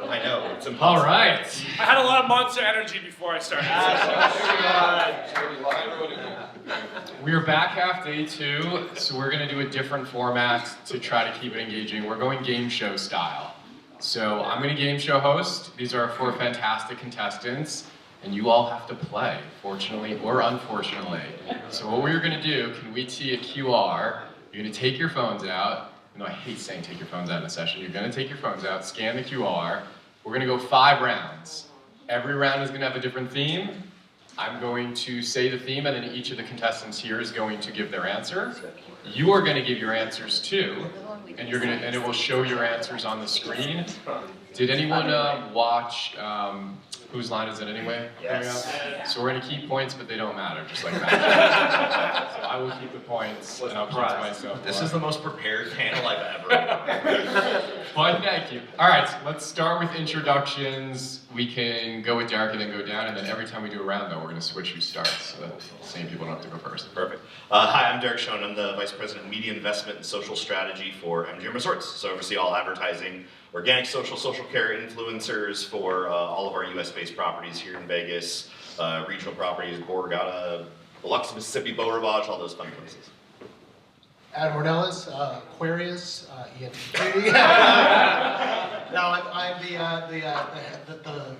I know, it's impossible. All right. I had a lot of Monster Energy before I started. We're back half day 2, so we're going to do a different format to try to keep it engaging. We're going game show style. So I'm going to game show host. These are our 4 fantastic contestants, and you all have to play, fortunately or unfortunately. So what we're going to do, can we see a QR? You're going to take your phones out. No, I hate saying take your phones out in a session. You're going to take your phones out, scan the QR. We're going to go 5 rounds. Every round is going to have a different theme. I'm going to say the theme, and then each of the contestants here is going to give their answer. You are going to give your answers too, and and it will show your answers on the screen. Did anyone watch Whose Line Is It Anyway? Yes. So we're going to keep points, but they don't matter, just like that. So I will keep the points, and I'll keep to myself. This is the most prepared panel I've ever done. Well, thank you. All right, let's start with introductions. We can go with Derek and then go down, and then every time we do a round, though, we're going to switch who starts, so that the same people don't have to go first. Perfect. Hi, I'm Derek Schoen. I'm the Vice President of Media Investment and Social Strategy for MGM Resorts. So I oversee all advertising, organic social care influencers for all of our US-based properties here in Vegas, regional properties, Borgata, Biloxi, Mississippi, Beau Rivage, all those fun places. Adam Ornelas, Aquarius, ENTP. Now I'm the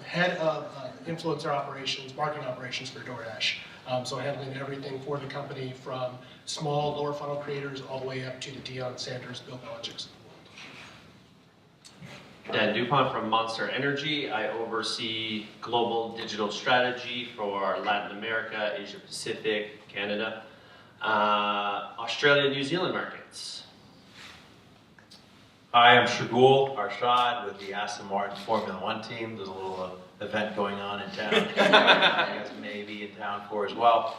head of influencer operations, marketing operations for DoorDash. So handling everything for the company from small lower funnel creators all the way up to the Deion Sanders, Bill Belichick's. Dan Dupont from Monster Energy. I oversee global digital strategy for Latin America, Asia Pacific, Canada, Australia, New Zealand markets. Hi, I'm Shergul, Arshad with the Aston Martin Formula One team. There's a little event going on in town. You guys may be in town for as well.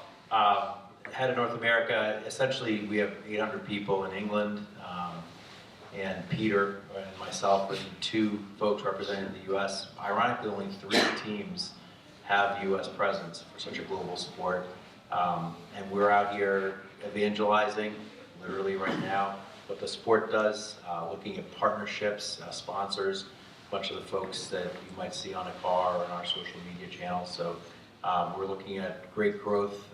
Head of North America, essentially we have 800 people in England, and Peter and myself with 2 folks representing the US. Ironically, only 3 teams have US presence for such a global sport. And we're out here evangelizing, literally right now, what the sport does, looking at partnerships, sponsors, a bunch of the folks that you might see on a car or on our social media channels. So we're looking at great growth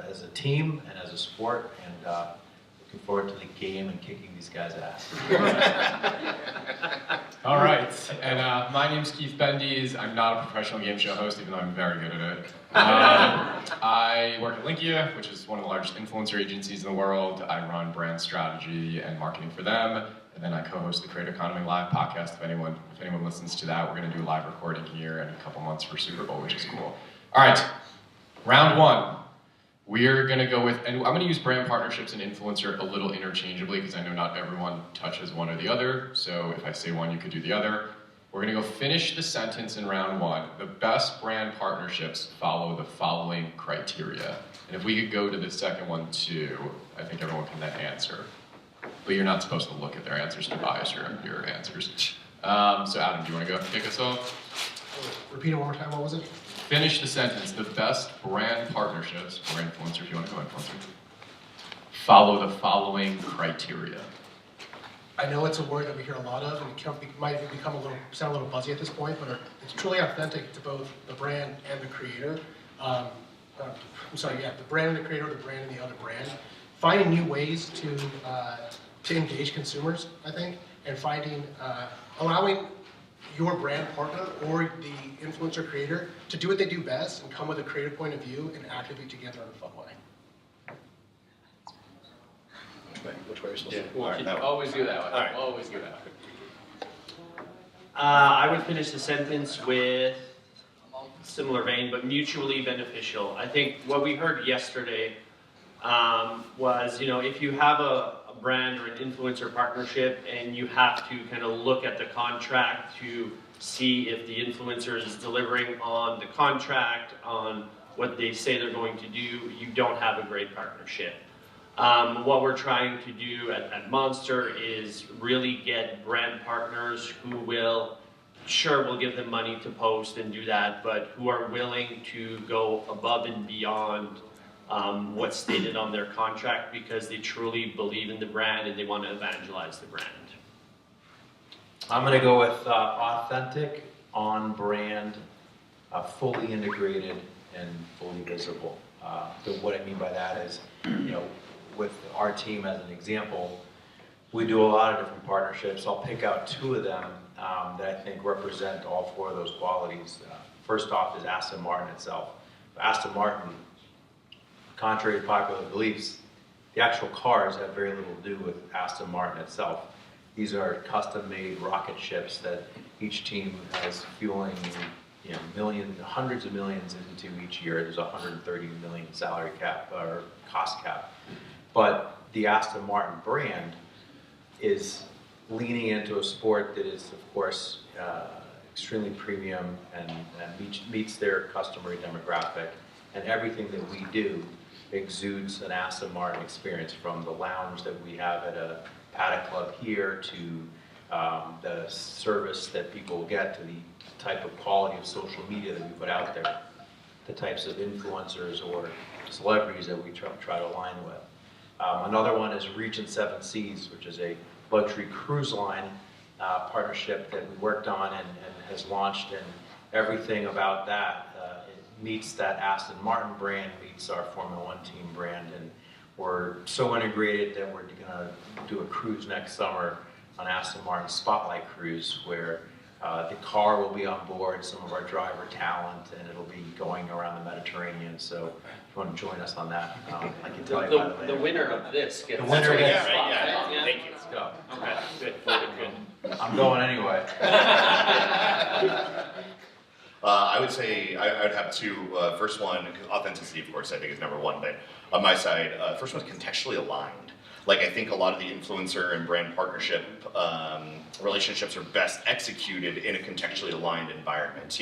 as a team and as a sport, and looking forward to the game and kicking these guys' ass. All right, and my name's Keith Bendies. I'm not a professional game show host, even though I'm very good at it. I work at Linqia, which is one of the largest influencer agencies in the world. I run brand strategy and marketing for them, and then I co-host the Creator Economy Live podcast. If anyone listens to that, we're going to do a live recording here in a couple months for Super Bowl, which is cool. All right, round 1. We're going to go with, and I'm going to use brand partnerships and influencer a little interchangeably because I know not everyone touches one or the other. So if I say one, you could do the other. We're going to go finish the sentence in round 1. The best brand partnerships follow the following criteria. And if we could go to the second one too, I think everyone can then answer. But you're not supposed to look at their answers to bias your answers. So Adam, do you want to go kick us off? Repeat it one more time, what was it? Finish the sentence. The best brand partnerships, or influencer, if you want to go influencer, follow the following criteria. I know it's a word that we hear a lot of, and it might even sound a little buzzy at this point, but it's truly authentic to both the brand and the creator. The brand and the creator, the brand and the other brand. Finding new ways to engage consumers, I think, and allowing your brand partner or the influencer creator to do what they do best and come with a creative point of view and activate together in a fun way. Which way are you supposed to? We'll always do that one. All right. Always do that one. I would finish the sentence with similar vein, but mutually beneficial. I think what we heard yesterday was, if you have a brand or an influencer partnership and you have to kind of look at the contract to see if the influencer is delivering on the contract, on what they say they're going to do, you don't have a great partnership. What we're trying to do at Monster is really get brand partners who will, we'll give them money to post and do that, but who are willing to go above and beyond what's stated on their contract because they truly believe in the brand and they want to evangelize the brand. I'm going to go with authentic on-brand, fully integrated, and fully visible. So what I mean by that is, with our team as an example, we do a lot of different partnerships. I'll pick out two of them that I think represent all four of those qualities. First off is Aston Martin itself. Aston Martin, contrary to popular beliefs, the actual cars have very little to do with Aston Martin itself. These are custom-made rocket ships that each team has fueling, hundreds of millions into each year. There's a 130 million salary cap or cost cap. But the Aston Martin brand is leaning into a sport that is, of course, extremely premium and meets their customer demographic. And everything that we do exudes an Aston Martin experience, from the lounge that we have at a paddock club here to the service that people get, to the type of quality of social media that we put out there, the types of influencers or celebrities that we try to align with. Another one is Regent Seven Seas, which is a luxury cruise line partnership that we worked on and has launched, and everything about that it meets that Aston Martin brand, meets our Formula One team brand, and we're so integrated that we're going to do a cruise next summer on Aston Martin Spotlight Cruise, where the car will be on board, some of our driver talent, and it'll be going around the Mediterranean. So if you want to join us on that, I can tell you about it later. The winner of this gets The winner gets- Thank you. Let's go. Okay, good. I'm going anyway. I would say I would have two. First one, authenticity, of course, I think is number one. But on my side, first one is contextually aligned. Like, I think a lot of the influencer and brand partnership relationships are best executed in a contextually aligned environment,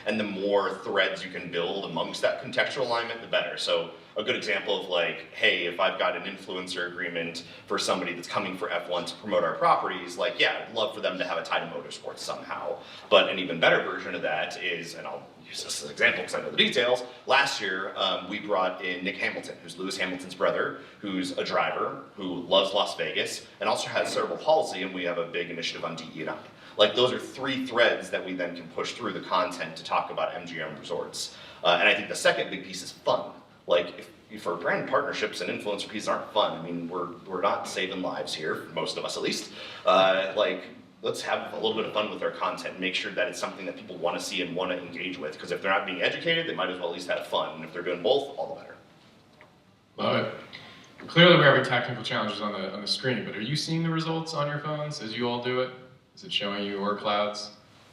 and the more threads you can build amongst that contextual alignment, the better. So a good example of, like, hey, if I've got an influencer agreement for somebody that's coming for F1 to promote our properties, like, yeah, I'd love for them to have a tie to motorsports somehow. But an even better version of that is, and I'll use this as an example because I know the details, last year we brought in Nick Hamilton, who's Lewis Hamilton's brother, who's a driver, who loves Las Vegas, and also has cerebral palsy, and we have a big initiative on DE&I. Like, those are three threads that we then can push through the content to talk about MGM resorts. And I think the second big piece is fun. Like, if for brand partnerships and influencer pieces aren't fun, I mean, we're not saving lives here, most of us at least. Let's have a little bit of fun with our content and make sure that it's something that people want to see and want to engage with. Because if they're not being educated, they might as well at least have fun. And if they're doing both, all the better. Love it. Clearly, we're having technical challenges on the screen, but are you seeing the results on your phones as you all do it? Is it showing you word clouds?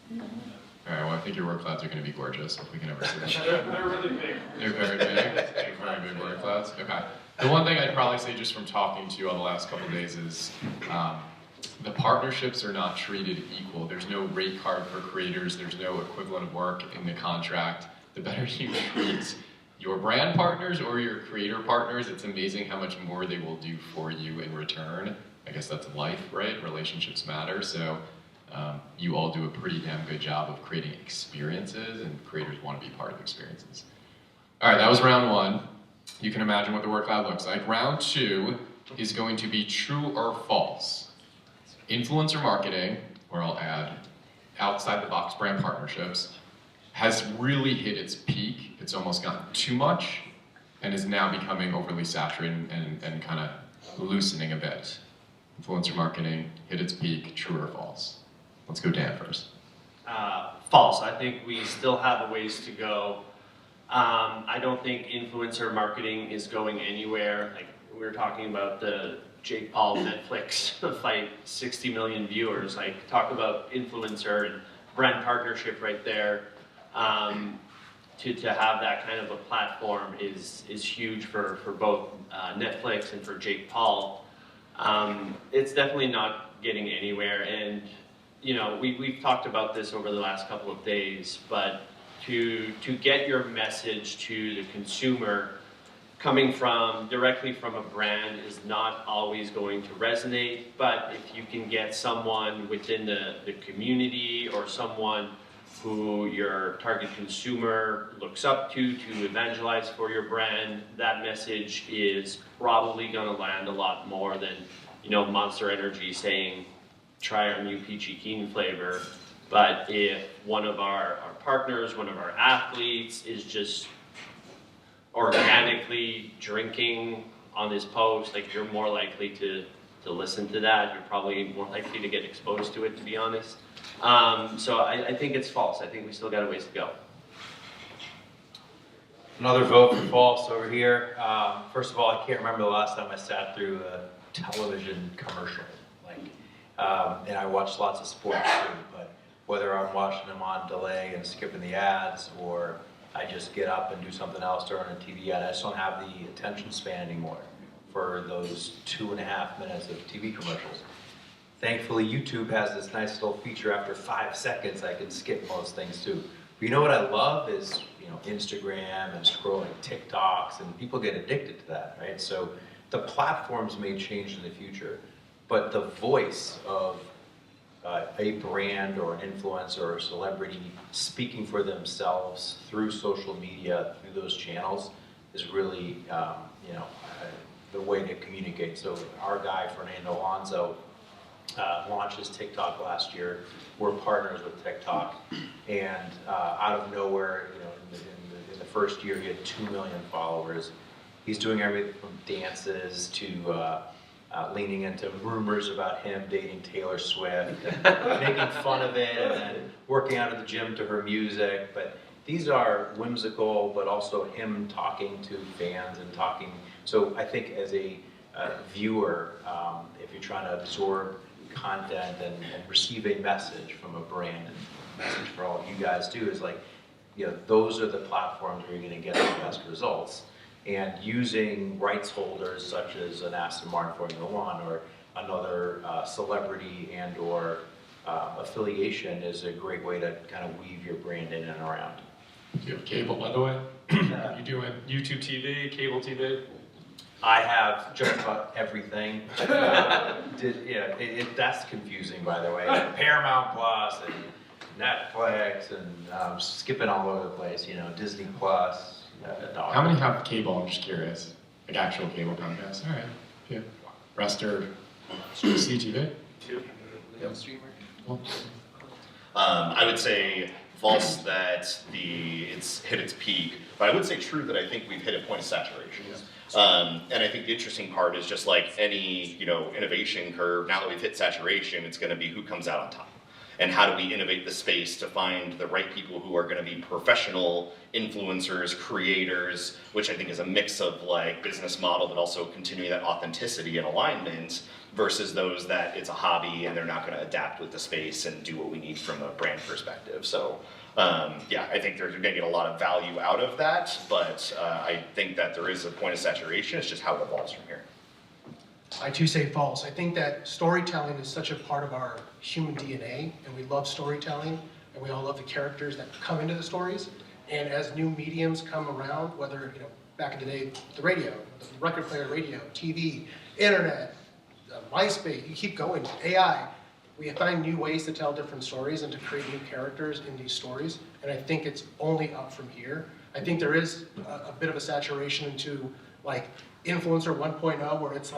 No. All right, well, I think your word clouds are going to be gorgeous if we can ever see them. They're really big. They're very big. They're very big word clouds. Okay. The one thing I'd probably say just from talking to you all the last couple of days is the partnerships are not treated equal. There's no rate card for creators. There's no equivalent of work in the contract. The better you treat your brand partners or your creator partners, it's amazing how much more they will do for you in return. I guess that's life, right? Relationships matter. So you all do a pretty damn good job of creating experiences, and creators want to be part of experiences. All right, that was round one. You can imagine what the word cloud looks like. Round two is going to be true or false. Influencer marketing, or I'll add outside the box brand partnerships, has really hit its peak. It's almost gotten too much and is now becoming overly saturated and kind of loosening a bit. Influencer marketing hit its peak, true or false? Let's go Dan first. False. I think we still have a ways to go. I don't think influencer marketing is going anywhere. Like, we were talking about the Jake Paul Netflix fight, 60 million viewers. Like, talk about influencer and brand partnership right there. To have that kind of a platform is huge for both Netflix and for Jake Paul. It's definitely not getting anywhere, and we've talked about this over the last couple of days, but to get your message to the consumer coming directly from a brand is not always going to resonate. But if you can get someone within the community or someone who your target consumer looks up to evangelize for your brand, that message is probably going to land a lot more than Monster Energy saying, try our new Peachy Keen flavor. But if one of our partners, one of our athletes is just organically drinking on his post, like you're more likely to listen to that. You're probably more likely to get exposed to it, to be honest. So I think it's false. I think we still got a ways to go. Another vote for false over here. First of all, I can't remember the last time I sat through a television commercial. And I watch lots of sports too, but whether I'm watching them on delay and skipping the ads, or I just get up and do something else during a TV ad, I just don't have the attention span anymore for those 2.5 minutes of TV commercials. Thankfully, YouTube has this nice little feature after 5 seconds I can skip most things too. But you know what I love is, Instagram and scrolling TikToks, and people get addicted to that, right? So the platforms may change in the future, but the voice of a brand or an influencer or a celebrity speaking for themselves through social media, through those channels, is really, the way to communicate. So our guy, Fernando Alonso, launched his TikTok last year. We're partners with TikTok, and out of nowhere, in the first year, he had 2 million followers. He's doing everything from dances to leaning into rumors about him dating Taylor Swift, and making fun of it, and then working out at the gym to her music. But these are whimsical, but also him talking to fans and talking. So I think as a viewer, if you're trying to absorb content and receive a message from a brand, and message for all you guys do is those are the platforms where you're going to get the best results. And using rights holders such as an Aston Martin Formula One or another celebrity and or affiliation is a great way to kind of weave your brand in and around. Do you have cable, by the way? Are you doing YouTube TV, cable TV? I have just about everything. That's confusing, by the way. Paramount Plus and Netflix, and skipping all over the place. Disney Plus. How many have cable? I'm just curious. Like actual cable Comcast. All right. Yeah. Rest are CTV. Well, I would say false that it's hit its peak, but I would say true that I think we've hit a point of saturation. And I think the interesting part is just like any innovation curve. Now that we've hit saturation, it's going to be who comes out on top, and how do we innovate the space to find the right people who are going to be professional influencers, creators, which I think is a mix of business model, but also continuing that authenticity and alignment, versus those that it's a hobby and they're not going to adapt with the space and do what we need from a brand perspective. So I think they're going to get a lot of value out of that, but I think that there is a point of saturation. It's just how it evolves from here. I too say false. I think that storytelling is such a part of our human DNA, and we love storytelling, and we all love the characters that come into the stories. And as new mediums come around, whether back in the day, the radio, the record player, radio, TV, internet, MySpace, you keep going, AI. We find new ways to tell different stories and to create new characters in these stories, and I think it's only up from here. I think there is a bit of a saturation into influencer 1.0, where it's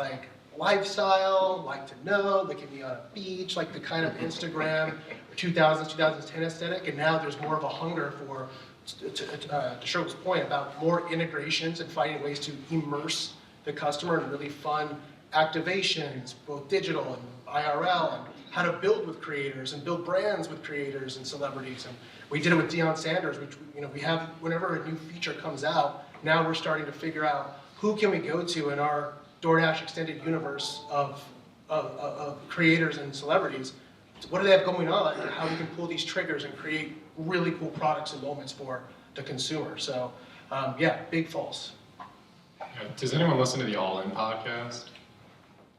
lifestyle, like to know, they can be on a beach, the kind of Instagram 2000s, 2010 aesthetic, and now there's more of a hunger for, to Shergul's point, about more integrations and finding ways to immerse the customer in really fun activations, both digital and IRL, and how to build with creators and build brands with creators and celebrities. And we did it with Deion Sanders, which we have, whenever a new feature comes out, now we're starting to figure out who can we go to in our DoorDash extended universe of creators and celebrities. What do they have going on? And how we can pull these triggers and create really cool products and moments for the consumer. So, big false. Does anyone listen to the All In podcast?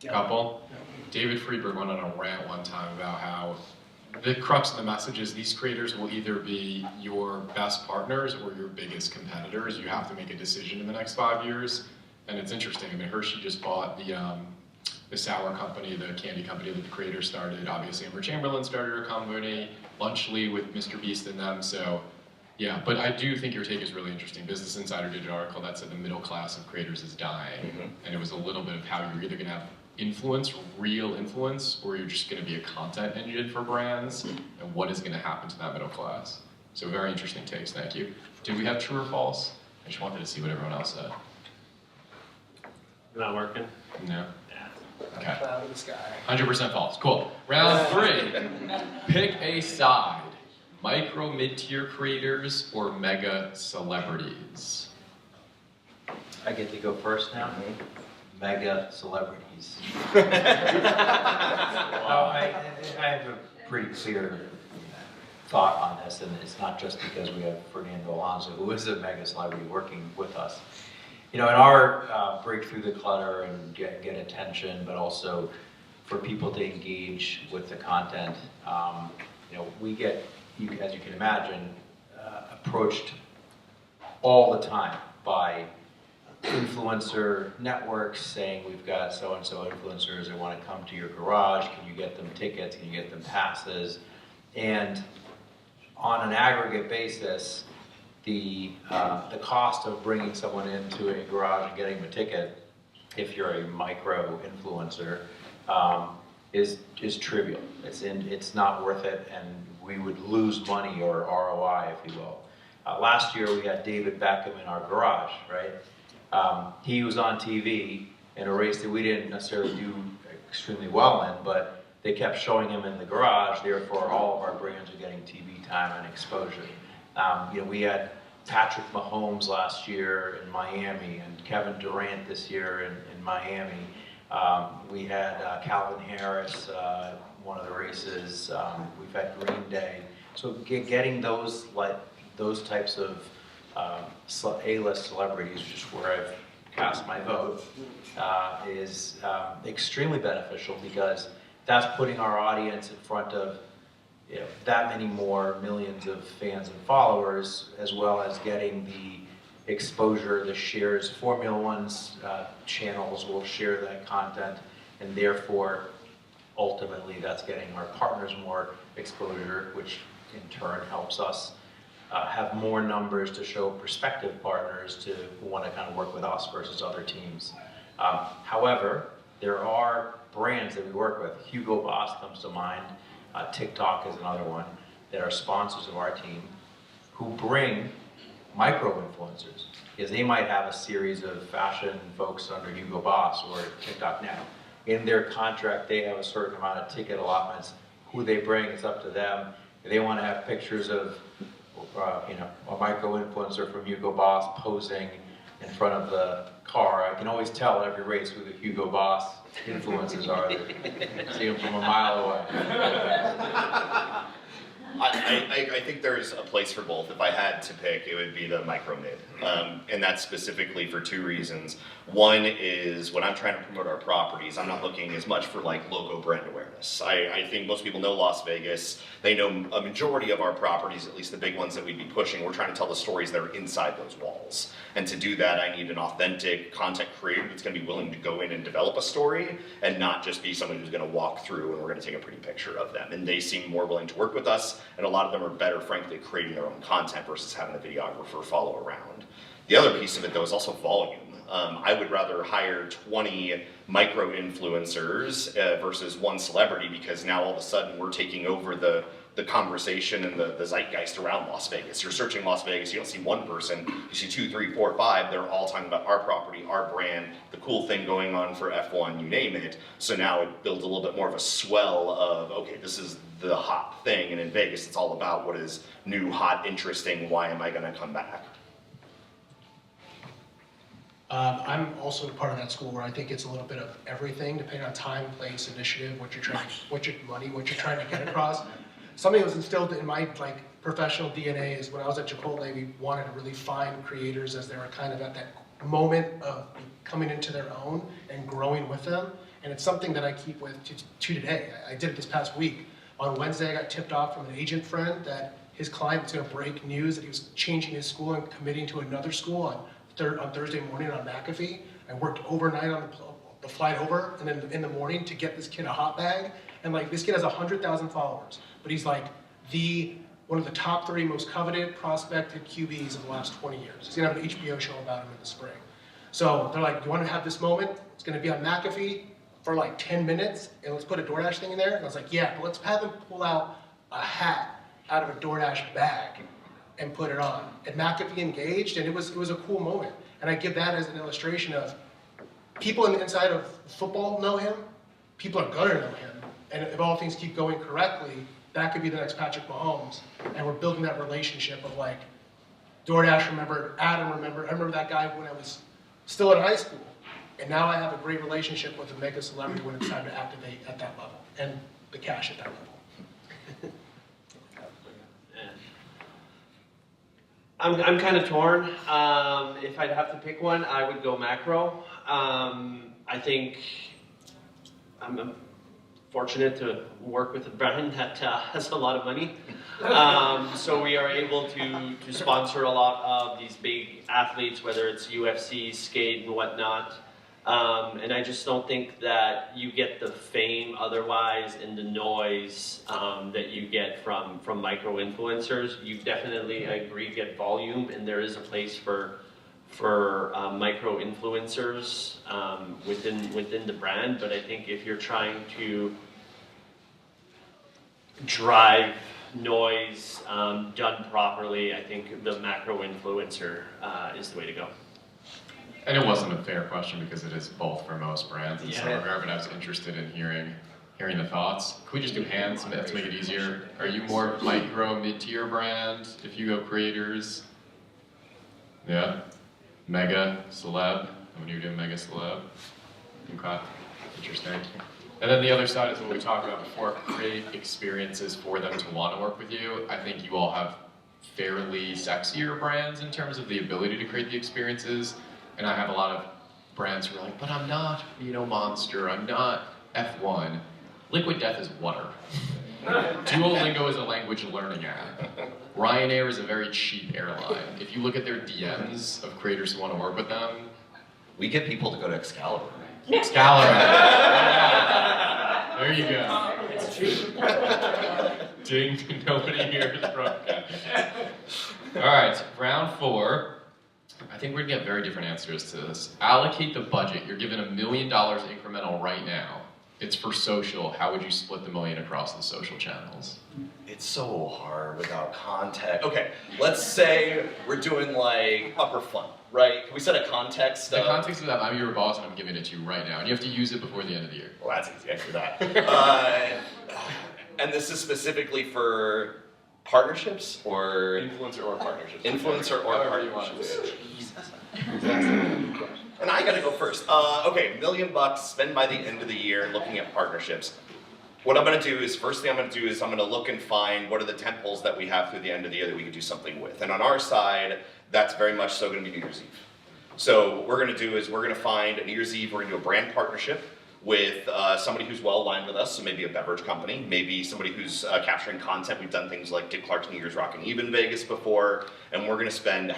Yeah. Couple? Yeah. David Friedberg went on a rant one time about how the crux of the message is these creators will either be your best partners or your biggest competitors. You have to make a decision in the next 5 years. And it's interesting. I mean, Hershey just bought the sour company, the candy company that the creator started. Obviously, Emma Chamberlain started her company, Lunchly with Mr. Beast and them. So, yeah, but I do think your take is really interesting. Business Insider did an article that said the middle class of creators is dying. Mm-hmm. And it was a little bit of how you're either going to have influence, real influence, or you're just going to be a content engine for brands, and what is going to happen to that middle class? So very interesting takes, thank you. Did we have true or false? I just wanted to see what everyone else said. Not working? No? Okay. Cloud in the sky. 100% false. Cool. Round 3. Pick a side. Micro mid-tier creators or mega celebrities? I get to go first now. Mega celebrities. I have a pretty clear thought on this, and it's not just because we have Fernando Alonso, who is a mega celebrity working with us. You know, in our break through the clutter and get attention, but also for people to engage with the content, you know, we get, as you can imagine, approached all the time by influencer networks saying, we've got so-and-so influencers that want to come to your garage, can you get them tickets, can you get them passes? And on an aggregate basis, the cost of bringing someone into a garage and getting them a ticket, if you're a micro influencer, is trivial. It's not worth it, and we would lose money or ROI, if you will. Last year we had David Beckham in our garage, right? He was on TV in a race that we didn't necessarily do extremely well in, but they kept showing him in the garage, therefore all of our brands are getting TV time and exposure. You know, we had Patrick Mahomes last year in Miami and Kevin Durant this year in Miami. We had Calvin Harris, one of the races. We've had Green Day. So getting those types of A-list celebrities, which is where I've cast my vote, is extremely beneficial because that's putting our audience in front of, you know, that many more millions of fans and followers, as well as getting the exposure, the shares. Formula One's channels will share that content, and therefore, ultimately, that's getting our partners more exposure, which in turn helps us have more numbers to show prospective partners who want to kind of work with us versus other teams. However, there are brands that we work with. Hugo Boss comes to mind. TikTok is another one that are sponsors of our team who bring micro influencers because they might have a series of fashion folks under Hugo Boss or TikTok now. In their contract, they have a certain amount of ticket allotments. Who they bring, it's up to them. If they want to have pictures of you know, a micro influencer from Hugo Boss posing in front of the car. I can always tell at every race who the Hugo Boss influencers are. See them from a mile away. I think there's a place for both. If I had to pick, it would be the micro mid. And that's specifically for two reasons. One is when I'm trying to promote our properties, I'm not looking as much for like logo brand awareness. I think most people know Las Vegas. They know a majority of our properties, at least the big ones that we'd be pushing. We're trying to tell the stories that are inside those walls. And to do that, I need an authentic content creator that's going to be willing to go in and develop a story and not just be someone who's going to walk through and we're going to take a pretty picture of them. And they seem more willing to work with us, and a lot of them are better, frankly, creating their own content versus having a videographer follow around. The other piece of it, though, is also volume. I would rather hire 20 micro influencers versus one celebrity, because now all of a sudden we're taking over the conversation and the zeitgeist around Las Vegas. You're searching Las Vegas, you don't see one person, you see 2, 3, 4, 5, they're all talking about our property, our brand, the cool thing going on for F1, you name it. So now it builds a little bit more of a swell of, okay, this is the hot thing, and in Vegas it's all about what is new, hot, interesting, why am I gonna come back? I'm also part of that school where I think it's a little bit of everything, depending on time, place, initiative, what you're trying to get across. Something that was instilled in my professional DNA is when I was at Chipotle, we wanted to really find creators as they were kind of at that moment of coming into their own and growing with them. And it's something that I keep with to today. I did it this past week. On Wednesday, I got tipped off from an agent friend that his client was going to break news that he was changing his school and committing to another school on Thursday morning on McAfee. I worked overnight on the flight over and then in the morning to get this kid a hot bag. And this kid has 100,000 followers, but he's one of the top 3 most coveted, prospected QBs of the last 20 years. He's gonna have an HBO show about him in the spring. So they're like, you wanna have this moment? It's gonna be on McAfee, for like 10 minutes and let's put a DoorDash thing in there. And I was like, yeah, but let's have them pull out a hat out of a DoorDash bag and put it on. And McAfee engaged, and it was a cool moment. And I give that as an illustration of people inside of football know him, people are gonna know him, and if all things keep going correctly, that could be the next Patrick Mahomes. And we're building that relationship of like, DoorDash remembered, Adam remembered, I remember that guy when I was still in high school. And now I have a great relationship with a mega celebrity when it's time to activate at that level, and the cash at that level. I'm kind of torn. If I'd have to pick one, I would go macro. I think I'm fortunate to work with a brand that has a lot of money. So we are able to sponsor a lot of these big athletes, whether it's UFC, skate, and whatnot. And I just don't think that you get the fame otherwise and the noise that you get from micro influencers. You definitely, I agree, get volume, and there is a place for micro influencers within the brand. But I think if you're trying to drive noise done properly, I think the macro influencer is the way to go. And it wasn't a fair question because it is both for most brands in some Yeah. regard, but I was interested in hearing the thoughts. Can we just do hands to make it easier? Are you more micro, mid-tier brand if you go creators? Yeah? Mega, celeb? When you're doing mega celeb? Okay, interesting. And then the other side is what we talked about before, create experiences for them to want to work with you. I think you all have fairly sexier brands in terms of the ability to create the experiences. And I have a lot of brands who are like, but I'm not, Monster, I'm not F1. Liquid Death is water. Duolingo is a language learning app. Ryanair is a very cheap airline. If you look at their DMs of creators who want to work with them, We get people to go to Excalibur. Excalibur. There you go. It's cheap. Ding, nobody here is broken. All right, round 4. I think we're gonna get very different answers to this. Allocate the budget. You're given $1 million incremental right now. It's for social. How would you split the million across the social channels? It's so hard without context. Okay, let's say we're doing like upper fun, right? Can we set a context? The context of that, I'm your boss and I'm giving it to you right now, and you have to use it before the end of the year. Well, that's easy. I can do that. And this is specifically for partnerships or Influencer or partnerships. influencer or However you want to partnerships. do it. And I gotta go first. Okay, $1 million spend by the end of the year looking at partnerships. What I'm gonna do is, first thing I'm gonna do is I'm gonna look and find what are the tentpoles that we have through the end of the year that we could do something with. And on our side, that's very much so gonna be New Year's Eve. So what we're gonna do is we're gonna find a New Year's Eve, we're gonna do a brand partnership with somebody who's well aligned with us, so maybe a beverage company, maybe somebody who's capturing content. We've done things like Dick Clark's New Year's Rockin' Eve in Vegas before, and we're gonna spend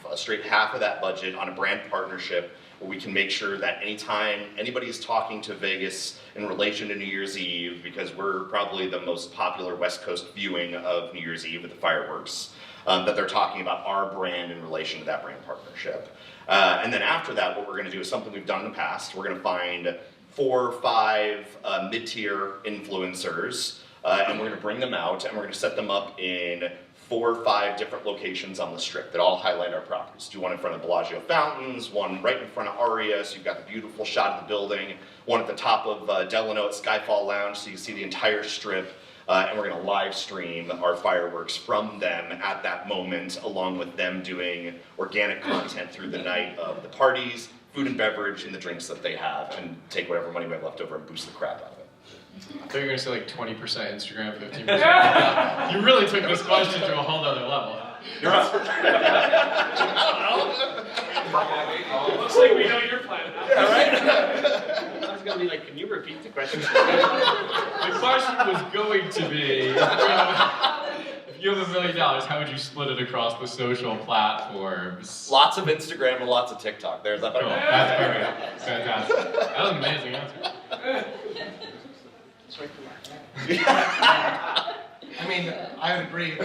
a straight half of that budget on a brand partnership where we can make sure that anytime anybody's talking to Vegas in relation to New Year's Eve, because we're probably the most popular West Coast viewing of New Year's Eve with the fireworks, that they're talking about our brand in relation to that brand partnership. And then after that, what we're gonna do is something we've done in the past. We're gonna find 4 or 5 mid-tier influencers, and we're gonna bring them out, and we're gonna set them up in 4 or 5 different locations on the strip that all highlight our properties. Do one in front of Bellagio Fountains, one right in front of Aria, so you've got the beautiful shot of the building, one at the top of Delano at Skyfall Lounge, so you can see the entire strip, and we're gonna live stream our fireworks from them at that moment, along with them doing organic content through the night of the parties, food and beverage, and the drinks that they have, and take whatever money we have left over and boost the crap out of it. I thought you were going to say like 20% Instagram, 15%. You really took this question to a whole other level. You're up. Looks like we know your plan now. Yeah, right? I was gonna be like, can you repeat the question? The question was going to be, if you have $1 million, how would you split it across the social platforms? Lots of Instagram and lots of TikTok. There's that. Cool. That's perfect. Fantastic. That was an amazing answer. I mean, I would agree.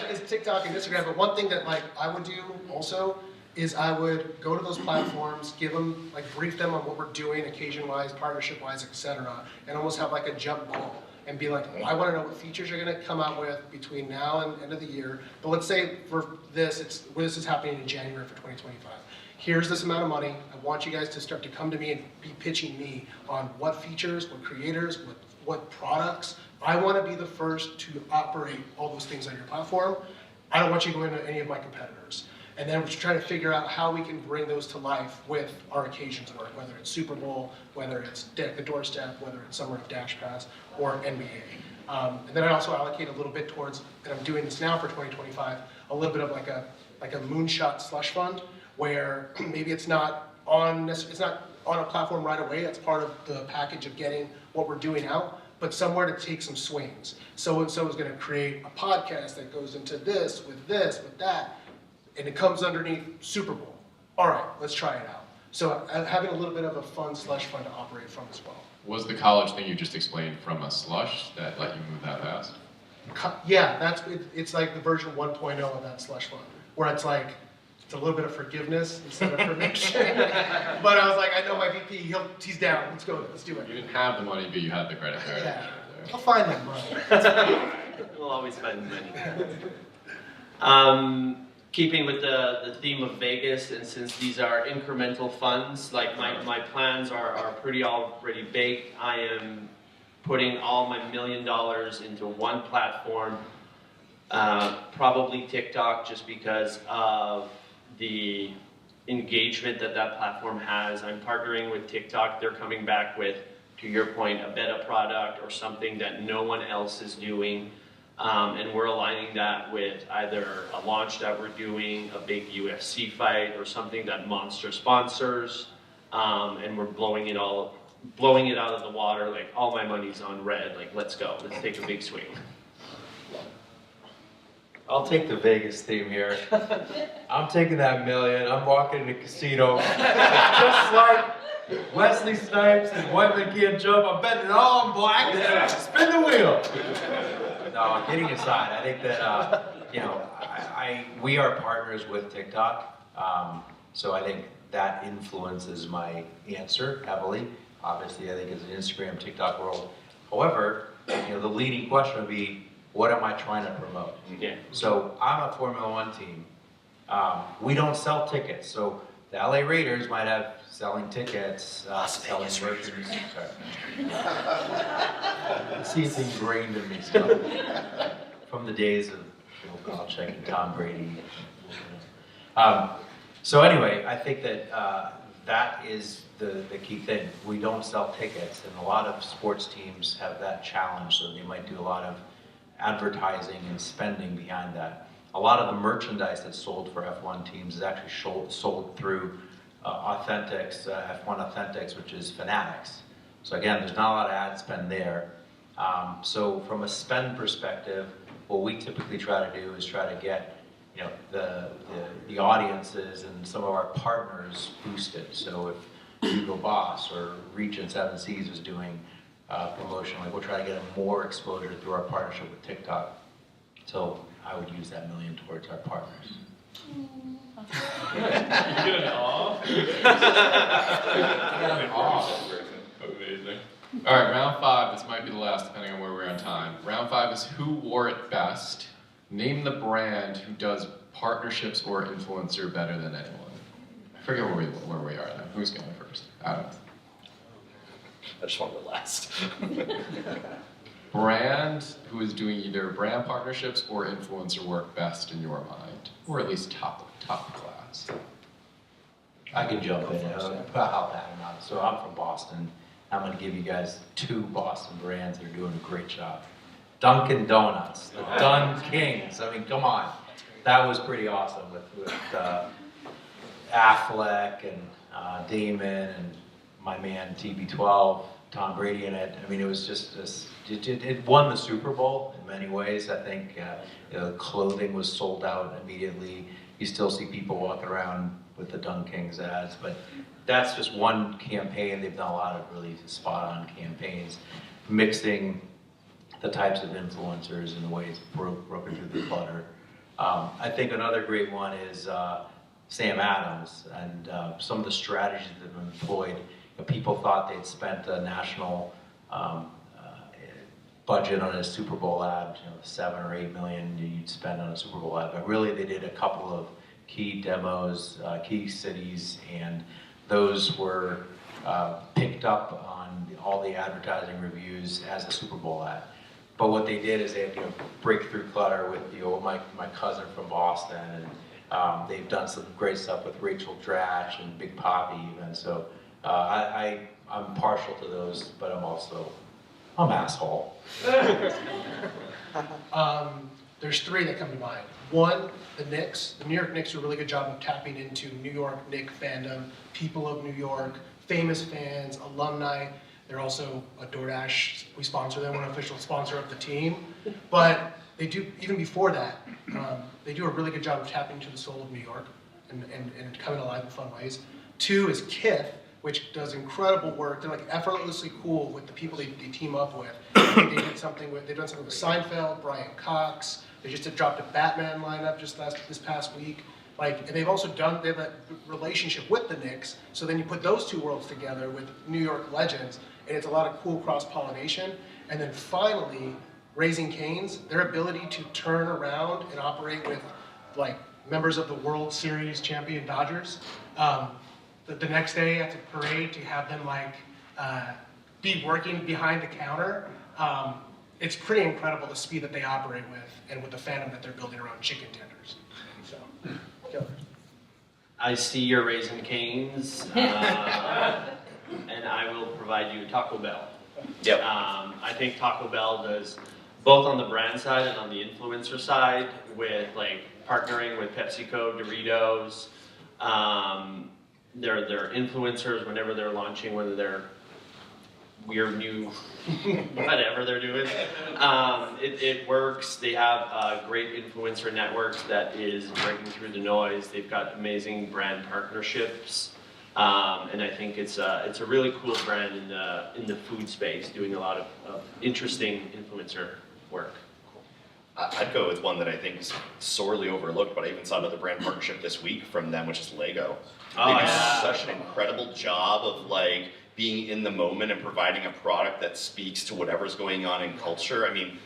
It's TikTok and Instagram, but one thing that like I would do also is I would go to those platforms, give them, like brief them on what we're doing, occasion-wise, partnership-wise, etc., and almost have like a jump ball and be like, I want to know what features you're going to come out with between now and end of the year. But let's say for this, this is happening in January for 2025. Here's this amount of money. I want you guys to start to come to me and be pitching me on what features, what creators, what products. I want to be the first to operate all those things on your platform. I don't want you going to any of my competitors. And then we're trying to figure out how we can bring those to life with our occasions work, whether it's Super Bowl, whether it's the doorstep, whether it's Summer of Dash Pass, or NBA. And then I also allocate a little bit towards, and I'm doing this now for 2025, a little bit of like a moonshot slush fund, where maybe it's not on a platform right away. That's part of the package of getting what we're doing out, but somewhere to take some swings. So-and-so is going to create a podcast that goes into this, with that, and it comes underneath Super Bowl. All right, let's try it out. So having a little bit of a fun slush fund to operate from as well. Was the college thing you just explained from a slush that let you move that fast? Yeah, it's like the version 1.0 of that slush fund, where it's like, it's a little bit of forgiveness instead of permission. But I was like, I know my VP, he's down, let's go, let's do it. You didn't have the money, but you had the credit card. Yeah, I'll find that money. We'll always find money. Keeping with the theme of Vegas, and since these are incremental funds, like my plans are pretty already baked. I am putting all my $1 million into one platform, probably TikTok, just because of the engagement that platform has. I'm partnering with TikTok. They're coming back with, to your point, a beta product or something that no one else is doing. And we're aligning that with either a launch that we're doing, a big UFC fight, or something that Monster sponsors, and we're blowing it out of the water. Like, all my money's on red. Like, let's go. Let's take a big swing. I'll take the Vegas theme here. I'm taking that $1 million. I'm walking in a casino. Just like Wesley Snipes and White Man Can't Jump. I'm betting it all on black. Spin the wheel. No, kidding aside, I think that we are partners with TikTok, so I think that influences my answer heavily. Obviously, I think it's an Instagram, TikTok world. However, the leading question would be, what am I trying to promote? Yeah. So I'm a Formula One team. We don't sell tickets, so the LA Raiders might have selling tickets, selling merchandise. See, it's ingrained in me still from the days of Bill Belichick and Tom Brady. So anyway, I think that that is the key thing. We don't sell tickets, and a lot of sports teams have that challenge, so they might do a lot of advertising and spending behind that. A lot of the merchandise that's sold for F1 teams is actually sold through Authentics, F1 Authentics, which is Fanatics. So again, there's not a lot of ad spend there. So from a spend perspective, what we typically try to do is try to get the audiences and some of our partners boosted. So if Hugo Boss or Regent 7 Seas is doing promotion, like we'll try to get more exposure through our partnership with TikTok. So I would use that $1 million towards our partners. You get an awe? Amazing. All right, round 5. This might be the last, depending on where we're on time. Round 5 is who wore it best. Name the brand who does partnerships or influencer better than anyone. I forget where we are now. Who's going first? Adam. I just want to go last. Brand who is doing either brand partnerships or influencer work best in your mind, or at least top class. I can jump in. I'll pat him out. So I'm from Boston. I'm going to give you guys 2 Boston brands that are doing a great job. Dunkin' Donuts, the Dun Kings. I mean, come on. That was pretty awesome with Affleck and Damon and my man TB12, Tom Brady in it. I mean, it was just this. It won the Super Bowl in many ways. I think clothing was sold out immediately. You still see people walking around with the Dun Kings ads, but that's just one campaign. They've done a lot of really spot-on campaigns, mixing the types of influencers in the ways broken through the clutter. I think another great one is Sam Adams and some of the strategies that have been employed. People thought they'd spent a national budget on a Super Bowl ad, 7 or 8 million you'd spend on a Super Bowl ad, but really they did a couple of key demos, key cities, and those were picked up on all the advertising reviews as a Super Bowl ad. But what they did is they had break through clutter with my cousin from Boston, and they've done some great stuff with Rachel Dratch and Big Poppy even. So I'm partial to those, but I'm asshole. There's 3 that come to mind. One, the Knicks. The New York Knicks do a really good job of tapping into New York Knick fandom, people of New York, famous fans, alumni. They're also a DoorDash. We sponsor them. We're an official sponsor of the team. But they do, even before that, they do a really good job of tapping into the soul of New York and coming alive in fun ways. 2 is Kith, which does incredible work. They're like effortlessly cool with the people they team up with. They've done something with Seinfeld, Brian Cox. They just dropped a Batman lineup this past week. And they have a relationship with the Knicks. So then you put those 2 worlds together with New York legends, and it's a lot of cool cross-pollination. And then finally, Raising Cane's, their ability to turn around and operate with members of the World Series champion Dodgers. The next day at the parade, to have them be working behind the counter, it's pretty incredible the speed that they operate with and with the fandom that they're building around chicken tenders. So, killer. I see your Raising Cane's, and I will provide you Taco Bell. Yep. I think Taco Bell does both on the brand side and on the influencer side with partnering with PepsiCo, Doritos. Their influencers, whenever they're launching, whether they're weird new whatever they're doing, it works. They have great influencer networks that is breaking through the noise. They've got amazing brand partnerships, and I think it's a really cool brand in the food space, doing a lot of interesting influencer work. I'd go with one that I think is sorely overlooked, but I even saw another brand partnership this week from them, which is Lego. They do such an incredible job of being in the moment and providing a product that speaks to whatever's going on in culture. I mean,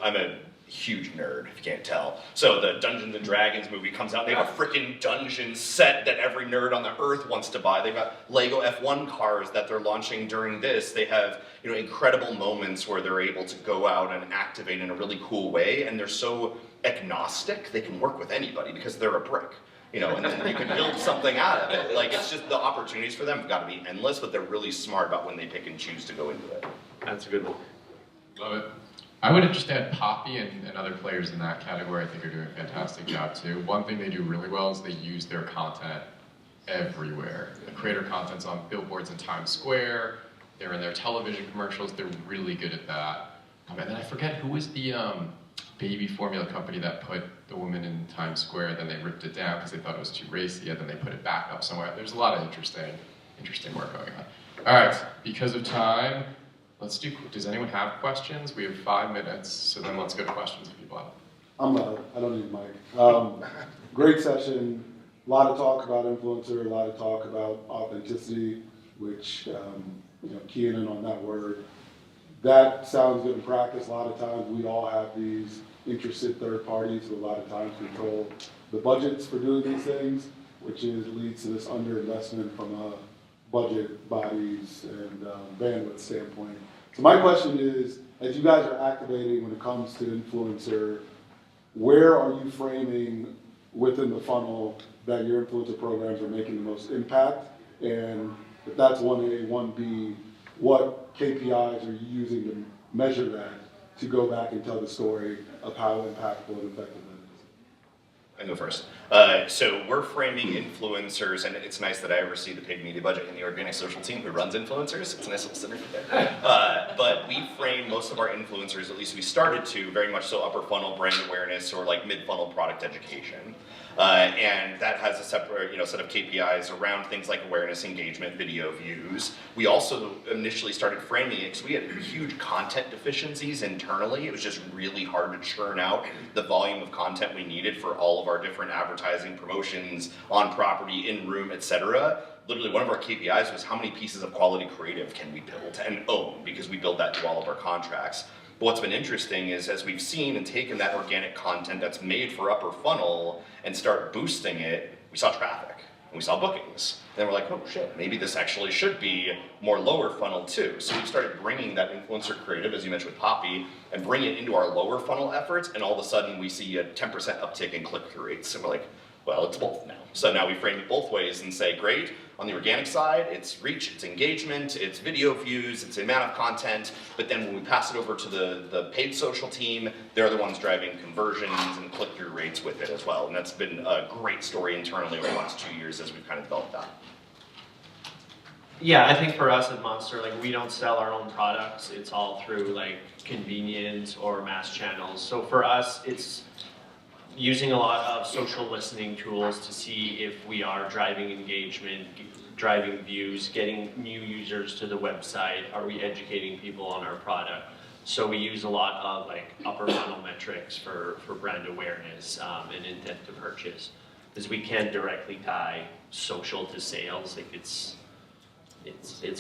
I'm a huge nerd, if you can't tell. So the Dungeons and Dragons movie comes out, they have a freaking dungeon set that every nerd on the earth wants to buy. They've got Lego F1 cars that they're launching during this. They have incredible moments where they're able to go out and activate in a really cool way, and they're so agnostic, they can work with anybody because they're a brick. And then you can build something out of it. It's just the opportunities for them have got to be endless, but they're really smart about when they pick and choose to go into it. That's a good one. Love it. I would just add Poppy and other players in that category I think are doing a fantastic job too. One thing they do really well is they use their content everywhere. The creator content's on billboards in Times Square, they're in their television commercials, they're really good at that. And then I forget who was the baby formula company that put the woman in Times Square, then they ripped it down because they thought it was too racy, and then they put it back up somewhere. There's a lot of interesting work going on. All right, because of time, does anyone have questions? We have 5 minutes, so then let's go to questions if people have. I don't need a mic. Great session. A lot of talk about influencer, a lot of talk about authenticity, which, keying in on that word. That sounds good in practice. A lot of times we all have these interested third parties who a lot of times control the budgets for doing these things, which leads to this underinvestment from a budget, bodies, and bandwidth standpoint. So my question is, as you guys are activating when it comes to influencer, where are you framing within the funnel that your influencer programs are making the most impact? And if that's 1A, 1B, what KPIs are you using to measure that to go back and tell the story of how impactful and effective that is? I go first. So we're framing influencers, and it's nice that I oversee the paid media budget in the organic social team who runs influencers. It's a nice little synergy there. But we frame most of our influencers, at least we started to, very much so upper funnel brand awareness or mid-funnel product education. And that has a separate set of KPIs around things like awareness, engagement, video views. We also initially started framing it because we had huge content deficiencies internally. It was just really hard to churn out the volume of content we needed for all of of our different advertising promotions on property, in room, etc. Literally one of our KPIs was how many pieces of quality creative can we build and own, because we build that through all of our contracts. But what's been interesting is as we've seen and taken that organic content that's made for upper funnel and start boosting it, we saw traffic and we saw bookings. Then we're like, oh shit, maybe this actually should be more lower funnel too. So we started bringing that influencer creative, as you mentioned with Poppy, and bring it into our lower funnel efforts, and all of a sudden we see a 10% uptick in click-through rates. And we're like, well, it's both now. So now we frame it both ways and say, great, on the organic side, it's reach, it's engagement, it's video views, it's the amount of content, but then when we pass it over to the paid social team, they're the ones driving conversions and click-through rates with it as well. And that's been a great story internally over the last 2 years as we've kind of developed that. Yeah, I think for us at Monster, like we don't sell our own products. It's all through like convenience or mass channels. So for us, it's using a lot of social listening tools to see if we are driving engagement, driving views, getting new users to the website. Are we educating people on our product? So we use a lot of like upper funnel metrics for brand awareness and intent to purchase, because we can't directly tie social to sales. Like it's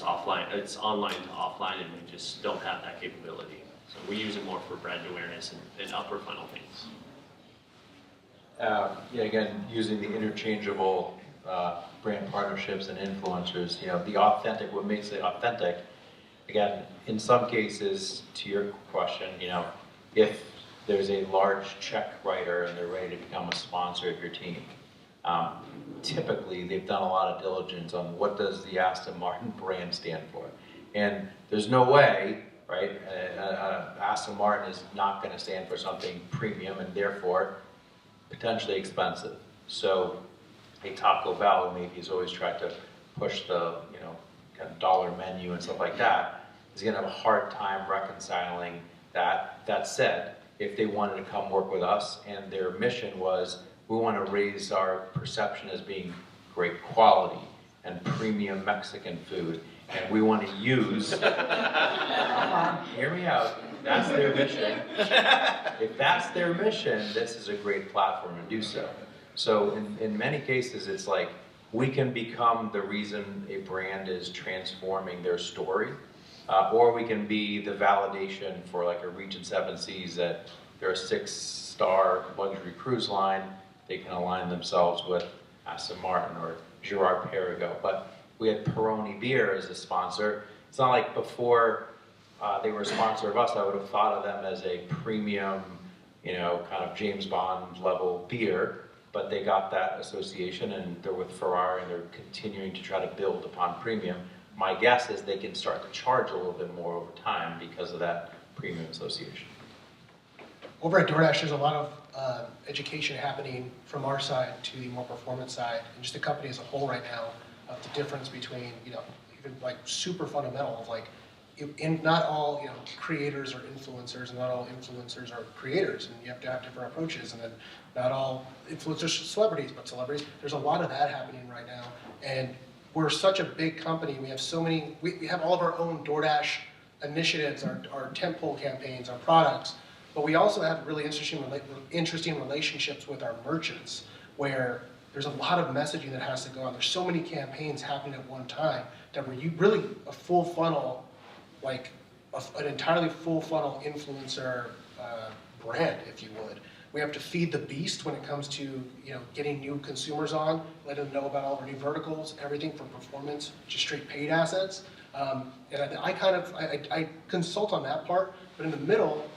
offline, it's online to offline, and we just don't have that capability. So we use it more for brand awareness and upper funnel things. Yeah, again, using the interchangeable brand partnerships and influencers, the authentic, what makes it authentic, again, in some cases, to your question, if there's a large check writer and they're ready to become a sponsor of your team, typically they've done a lot of diligence on what does the Aston Martin brand stand for. And there's no way, right, Aston Martin is not going to stand for something premium and therefore potentially expensive. So a Taco Bell, maybe has always tried to push the kind of dollar menu and stuff like that, is going to have a hard time reconciling that. That said, if they wanted to come work with us and their mission was, we want to raise our perception as being great quality and premium Mexican food, and we want to use, come on, hear me out, that's their mission. If that's their mission, this is a great platform to do so. So in many cases, it's like we can become the reason a brand is transforming their story, or we can be the validation for like a Region 7 sees that they're a 6-star luxury cruise line. They can align themselves with Aston Martin or Girard Perregaux. But we had Peroni beer as a sponsor. It's not like before they were a sponsor of us, I would have thought of them as a premium, kind of James Bond level beer, but they got that association and they're with Ferrari and they're continuing to try to build upon premium. My guess is they can start to charge a little bit more over time because of that premium association. Over at DoorDash, there's a lot of education happening from our side to the more performance side, and just the company as a whole right now, of the difference between, even like super fundamental of like, not all creators are influencers, and not all influencers are creators, and you have to have different approaches, and then not all influencers are celebrities, but celebrities. There's a lot of that happening right now, and we're such a big company. We have so many. We have all of our own DoorDash initiatives, our tentpole campaigns, our products, but we also have really interesting relationships with our merchants, where there's a lot of messaging that has to go on. There's so many campaigns happening at one time that we're really a full funnel, like an entirely full funnel influencer brand, if you would. We have to feed the beast when it comes to getting new consumers on, let them know about all our new verticals, everything from performance to straight paid assets. And I consult on that part, but in the middle,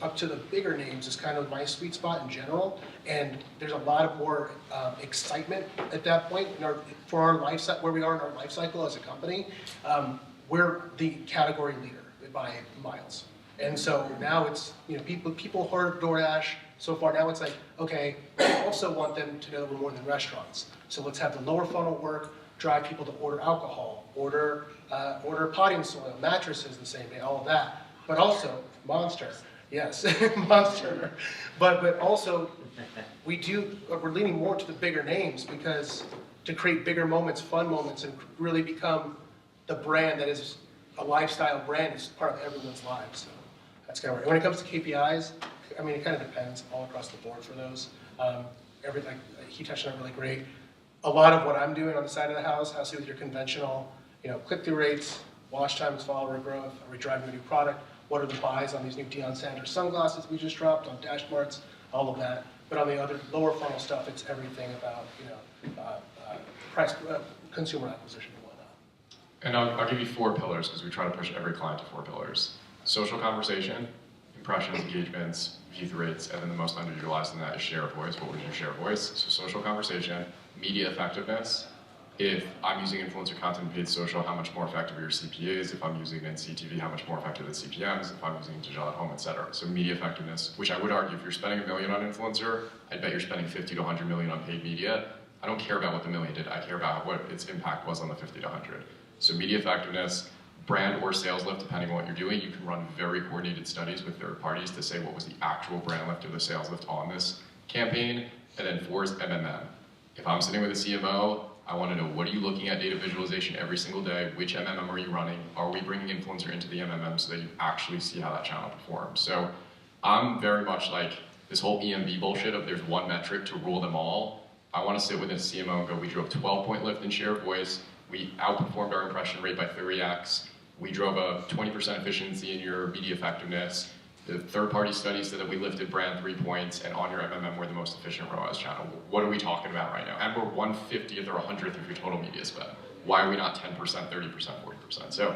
up to the bigger names is kind of my sweet spot in general. And there's a lot of more excitement at that point for our life where we are in our life cycle as a company. We're the category leader by miles. And so now it's, people heard DoorDash so far. Now it's like, okay, we also want them to know we're more than restaurants. So let's have the lower funnel work, drive people to order alcohol, order potting soil, mattresses the same day, all of that. But also, Monster, yes, Monster. But also, we're leaning more to the bigger names, because to create bigger moments, fun moments, and really become the brand that is a lifestyle brand is part of everyone's lives. So that's kind of right. When it comes to KPIs, it kind of depends all across the board for those. he touched on it really great. A lot of what I'm doing on the side of the house has to do with your conventional, click-through rates, watch times, follower growth, are we driving a new product? What are the buys on these new Deion Sanders sunglasses we just dropped on Dash Marts, all of that. But on the other lower funnel stuff, it's everything about, price, consumer acquisition and whatnot. And I'll give you 4 pillars because we try to push every client to 4 pillars. Social conversation, impressions, engagements, view rates, and then the most underutilized in that is share of voice. What was your share of voice? So social conversation, media effectiveness. If I'm using influencer content in paid social, how much more effective are your CPAs? If I'm using it in CTV, how much more effective are the CPMs? If I'm using digital at home, et cetera. So media effectiveness, which I would argue if you're spending $1 million on influencer, I'd bet you're spending 50 to 100 million on paid media. I don't care about what the million did. I care about what its impact was on the 50 to 100. So media effectiveness, brand or sales lift, depending on what you're doing. You can run very coordinated studies with third parties to say what was the actual brand lift or the sales lift on this campaign. And then 4 is MMM. If I'm sitting with a CMO, I want to know, what are you looking at data visualization every single day? Which MMM are you running? Are we bringing influencer into the MMM so that you actually see how that channel performs? So I'm very much like this whole EMB bullshit of there's one metric to rule them all. I want to sit with a CMO and go, we drove 12-point lift in share of voice. We outperformed our impression rate by 30x. We drove a 20% efficiency in your media effectiveness. The third-party study said that we lifted brand 3 points, and on your MMM, we're the most efficient ROAS channel. What are we talking about right now? And we're 150th or 100th of your total media spend. Why are we not 10%, 30%, 40%? So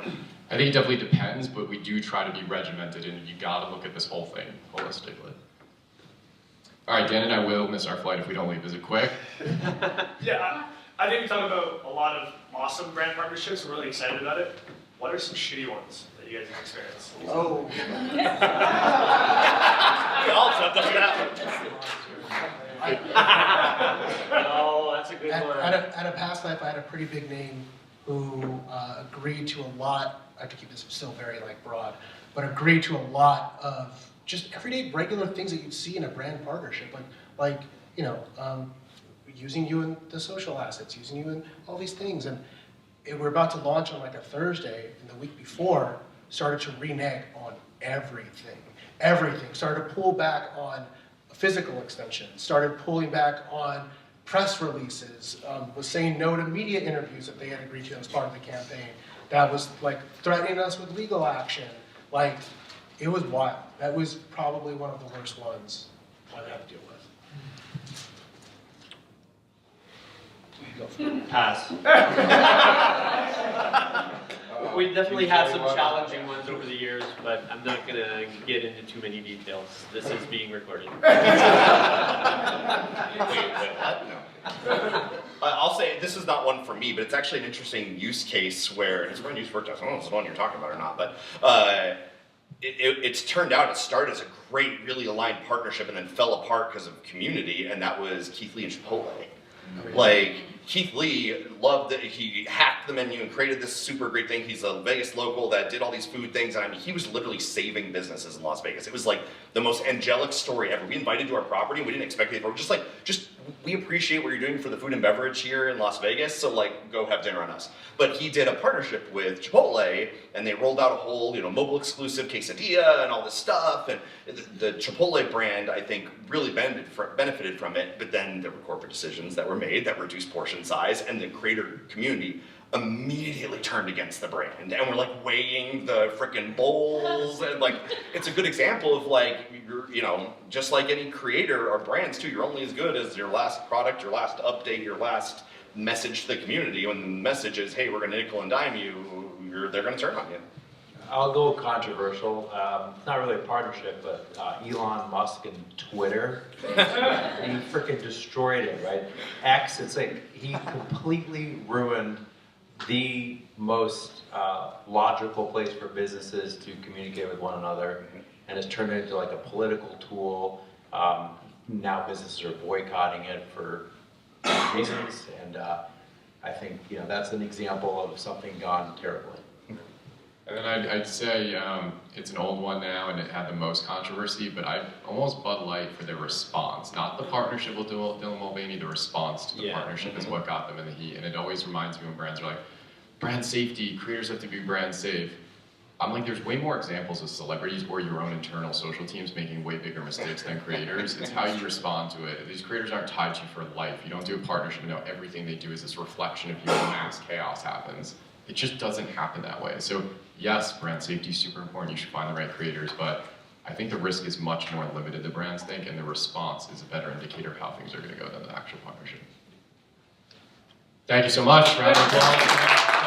I think it definitely depends, but we do try to be regimented, and you got to look at this whole thing holistically. All right, Dan and I will miss our flight if we don't leave. Is it quick? Yeah, I think we talked about a lot of awesome brand partnerships. We're really excited about it. What are some shitty ones that you guys have experienced? Oh. We all jumped up to that. Oh, that's a good one. At a past life, I had a pretty big name who agreed to a lot. I have to keep this still very broad, but agreed to a lot of just everyday regular things that you'd see in a brand partnership, using you in the social assets, using you in all these things, and we're about to launch on a Thursday, and the week before started to renege on everything. Started to pull back on physical extensions, started pulling back on press releases, was saying no to media interviews that they had agreed to as part of the campaign. That was threatening us with legal action. It was wild. That was probably one of the worst ones I've had to deal with. Pass. We definitely had some challenging ones over the years, but I'm not going to get into too many details. This is being recorded. Wait, what? No. I'll say this is not one for me, but it's actually an interesting use case where it's a brand use worked out. I don't know if it's the one you're talking about or not, but it's turned out it started as a great, really aligned partnership and then fell apart because of community, and that was Keith Lee and Chipotle. Keith Lee loved that he hacked the menu and created this super great thing. He's a Vegas local that did all these food things, and he was literally saving businesses in Las Vegas. It was the most angelic story ever. We invited to our property, and we didn't expect it. We're just we appreciate what you're doing for the food and beverage here in Las Vegas, so go have dinner on us. But he did a partnership with Chipotle, and they rolled out a whole mobile exclusive quesadilla and all this stuff, and the Chipotle brand, I think, really benefited from it, but then there were corporate decisions that were made that reduced portion size, and the creator community immediately turned against the brand, and we're weighing the frickin' bowls, and it's a good example of you're, just like any creator or brands too, you're only as good as your last product, your last update, your last message to the community. When the message is, hey, we're gonna nickel and dime you, they're gonna turn on you. I'll go controversial. It's not really a partnership, but Elon Musk and Twitter, he freaking destroyed it, right? X, it's he completely ruined the most logical place for businesses to communicate with one another, and it's turned into a political tool. Now businesses are boycotting it for reasons, and I think that's an example of something gone terribly. And then I'd say it's an old one now, and it had the most controversy, but I almost Bud Light for their response, not the partnership with Dylan Mulvaney, the response to the partnership is what got them in the heat. And it always reminds me when brands are brand safety, creators have to be brand safe. I'm like, there's way more examples of celebrities or your own internal social teams making way bigger mistakes than creators. It's how you respond to it. These creators aren't tied to you for life. You don't do a partnership and know everything they do is this reflection of you and mass chaos happens. It just doesn't happen that way. So yes, brand safety is super important. You should find the right creators, but I think the risk is much more limited than brands think, and the response is a better indicator of how things are going to go than the actual partnership. Thank you so much. Round of applause.